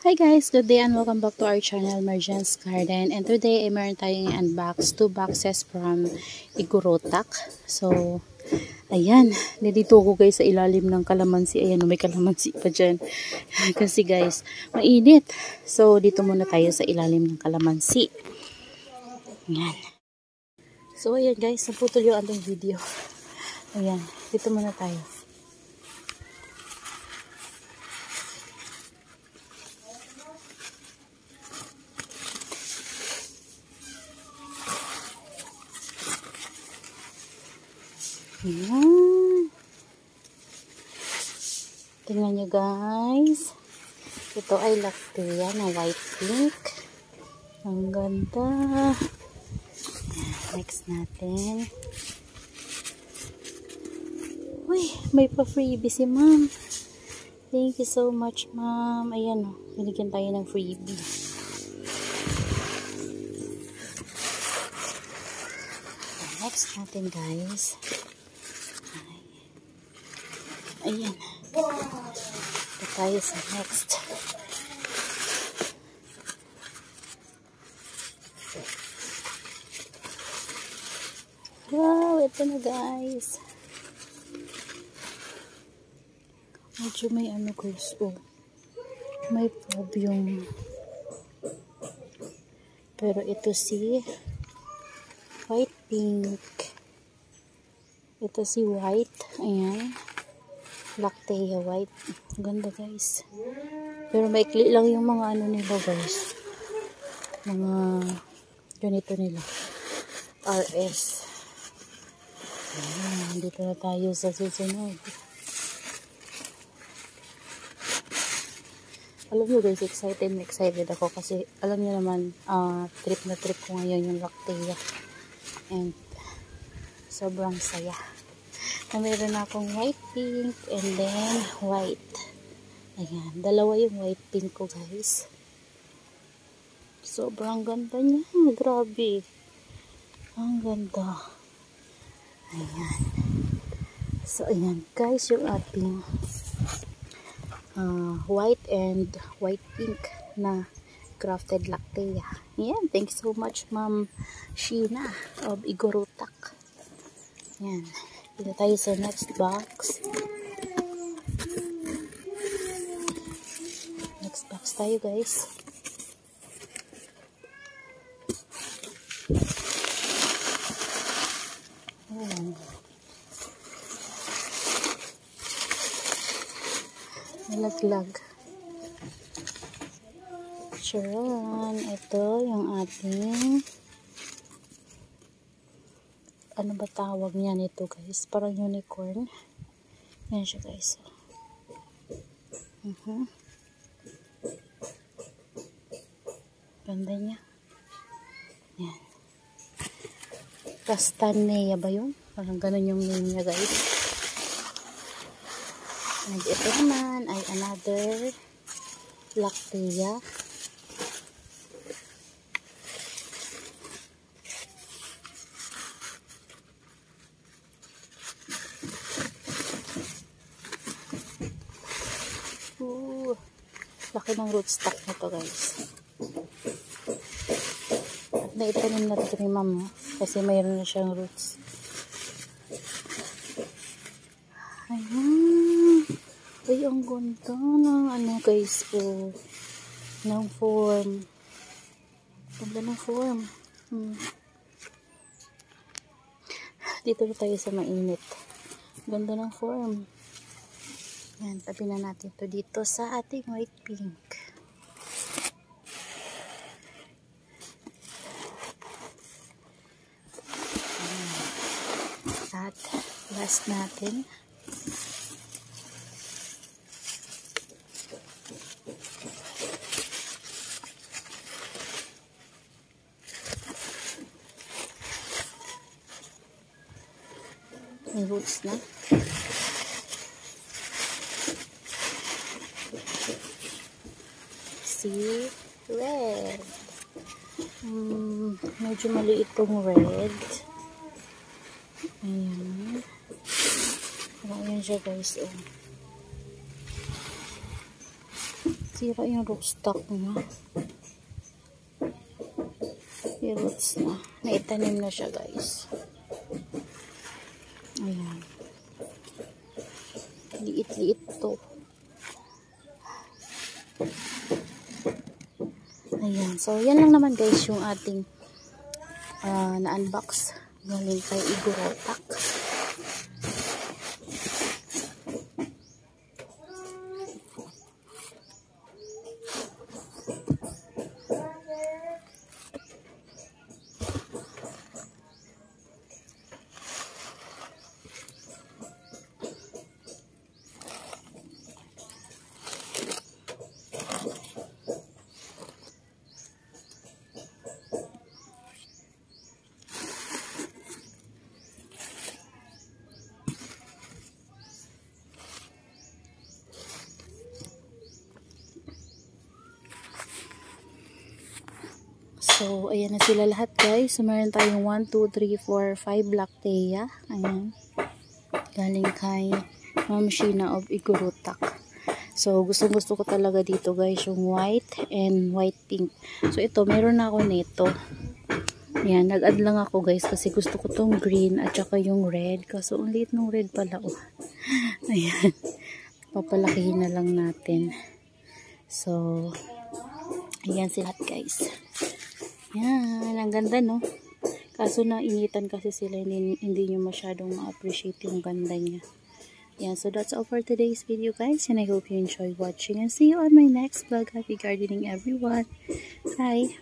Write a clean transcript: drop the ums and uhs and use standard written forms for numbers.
Hi guys, good day and welcome back to our channel, Marjan's Garden. And today ay meron tayong i-unbox 2 boxes from Igorotak. So, ayan, nandito ko guys sa ilalim ng kalamansi. Ayan, may kalamansi pa dyan. Kasi guys, mainit. So, dito muna tayo sa ilalim ng kalamansi. Ayan. So, ayan guys, naputol yung ating video. Ayan, dito muna tayo. Ayan. Tingnan nyo guys. Ito ay lactea na white pink. Ang ganda. Next natin. Uy, may pa-freebie si ma'am. Thank you so much ma'am. Ayan o, binigyan tayo ng freebie. Next natin guys. Ayan. Ito tayo sa next. Wow, ito na guys. Medyo may ano guys. Oh. May prob yung. Pero ito si white pink. Ito si white. Ayan. Lactea white. Ganda guys. Pero maikli lang yung mga ano nila guys. Mga ganito nila. RS. Ayan, dito na tayo sa susunod. Alam nyo guys, excited ako kasi alam nyo naman, trip na trip ko ngayon yung Lactea. And sobrang saya. Na meron akong white pink and then white. Ayan, dalawa yung white pink ko guys. Sobrang ganda niya. Grabe. Ang ganda. Ayan. So, ayan guys, yung ating white and white pink na crafted Lactea. Ayan, thanks so much Ma'am Sheena of Igorotak. Ayan. Dito tayo sa next box. Next box tayo guys. Oh. Nalaglag. Charon. Ito yung ating ano ba tawag niya nito guys? Parang unicorn. Yan siya guys. Ganda niya. Yan. Castanea ba yun? Parang ganun yung name niya guys. And ito naman ay another Lactea. Laki ng rootstock na to guys. At naitanim na ito ni ma'am kasi mayroon na siyang roots. Ayan. Ay, ang ganda ng ano guys po. Ng form. Ganda ng form. Dito na tayo sa mainit. Ganda ng form. Yan, tabi na natin to dito sa ating white pink. At last natin. May roots na. Si red. Medyo maliit tong red. Ayan. Ayan siya guys. Oh. Nasira yung rootstock niya. Yung roots na. Naitanim na siya, guys. Ayan. Liit-liit to. Ayan. So, yan lang naman, guys, yung ating na-unbox. Galing kay Igorotak. So, ayan na sila lahat, guys. So, meron tayong 1, 2, 3, 4, 5 black teya. Ayan. Galing kay Ma'am Sheena of Igorotak. So, gusto ko talaga dito, guys, yung white and white pink. So, ito, meron na ako nito. Ayan, nag-add lang ako, guys, kasi gusto ko tong green at saka yung red. Kaso, ang liit ng red pala, oh. Ayan. Papalakihin na lang natin. So, ayan sila, guys. Yan, ang ganda, no? Kaso nainitan kasi sila, hindi nyo masyadong ma-appreciate yung ganda niya. Yan, so that's all for today's video, guys. And I hope you enjoy watching. And see you on my next vlog. Happy gardening, everyone. Bye!